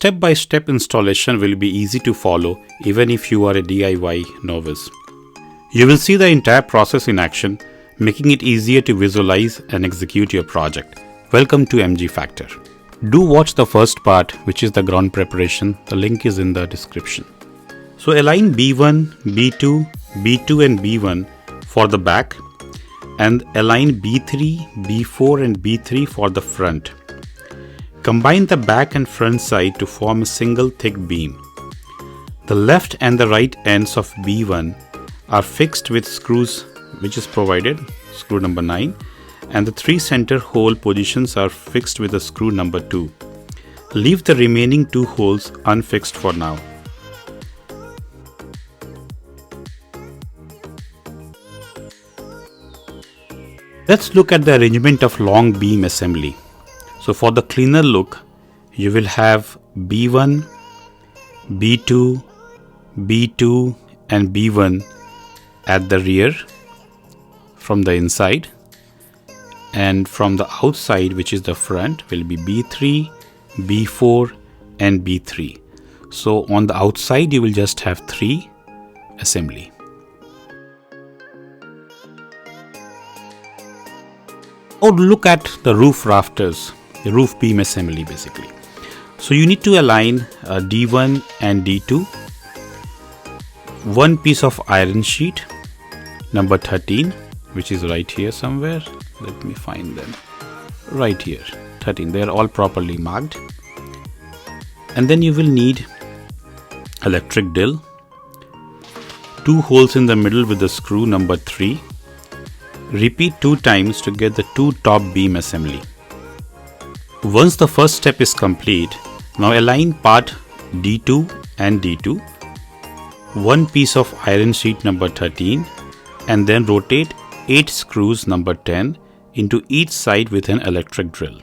step-by-step installation will be easy to follow even if you are a DIY novice. You will see the entire process in action, making it easier to visualize and execute your project. Welcome to MG Factor. Do watch the first part, which is the ground preparation. The link is in the description. So align B1, B2, B2 and B1 for the back and align B3, B4 and B3 for the front. Combine the back and front side to form a single thick beam. The left and the right ends of B1 are fixed with screws which is provided, screw number 9, and the 3 center hole positions are fixed with a screw number 2. Leave the remaining 2 holes unfixed for now. Let's look at the arrangement of long beam assembly. So for the cleaner look, you will have B1, B2, B2 and B1 at the rear from the inside, and from the outside, which is the front, will be B3, B4 and B3. So on the outside you will just have 3 assembly. Or look at the roof rafters, the roof beam assembly basically. So you need to align D1 and D2, one piece of iron sheet number 13, which is right here somewhere. Let me find them. Right here, 13. They are all properly marked. And then you will need electric drill, 2 holes in the middle with the screw number 3. Repeat 2 times to get the 2 top beam assembly. Once the first step is complete, now align part D2 and D2, one piece of iron sheet number 13, and then rotate 8 screws number 10 into each side with an electric drill.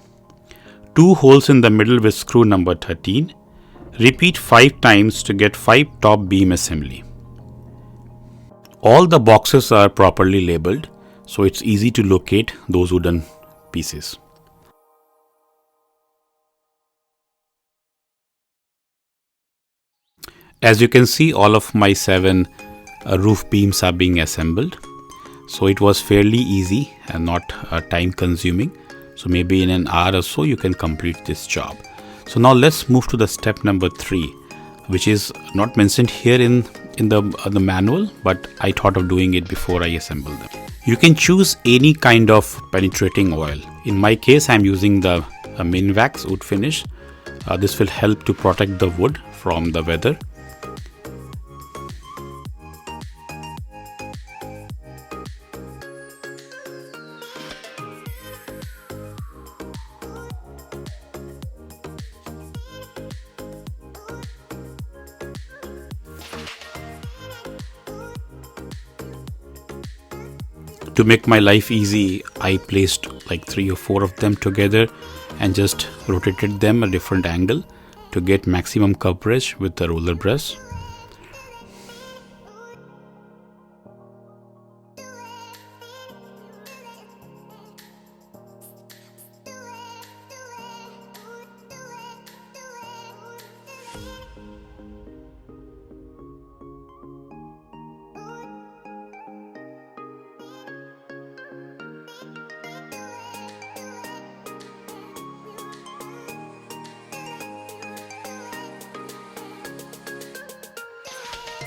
2 holes in the middle with screw number 13. Repeat 5 times to get 5 top beam assembly. All the boxes are properly labeled, so it's easy to locate those wooden pieces. As you can see, all of my 7 roof beams are being assembled. So it was fairly easy and not time consuming. So maybe in an hour or so you can complete this job. So now let's move to the step number 3, which is not mentioned here in the manual, but I thought of doing it before I assemble them. You can choose any kind of penetrating oil. In my case, I'm using the Minwax wood finish. This will help to protect the wood from the weather. To make my life easy, I placed like 3 or 4 of them together and just rotated them a different angle to get maximum coverage with the roller brush.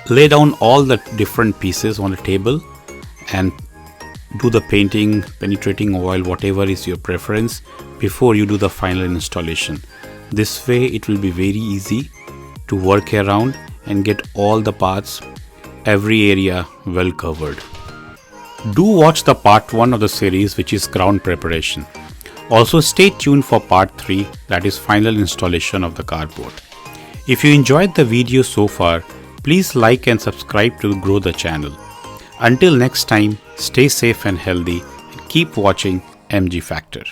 Lay down all the different pieces on a table and do the painting, penetrating oil, whatever is your preference, before you do the final installation. This way it will be very easy to work around and get all the parts, every area well covered. Do watch the part 1 of the series, which is ground preparation. Also stay tuned for part 3, that is final installation of the carport. If you enjoyed the video so far, please like and subscribe to grow the channel. Until next time, stay safe and healthy and keep watching MG Factor.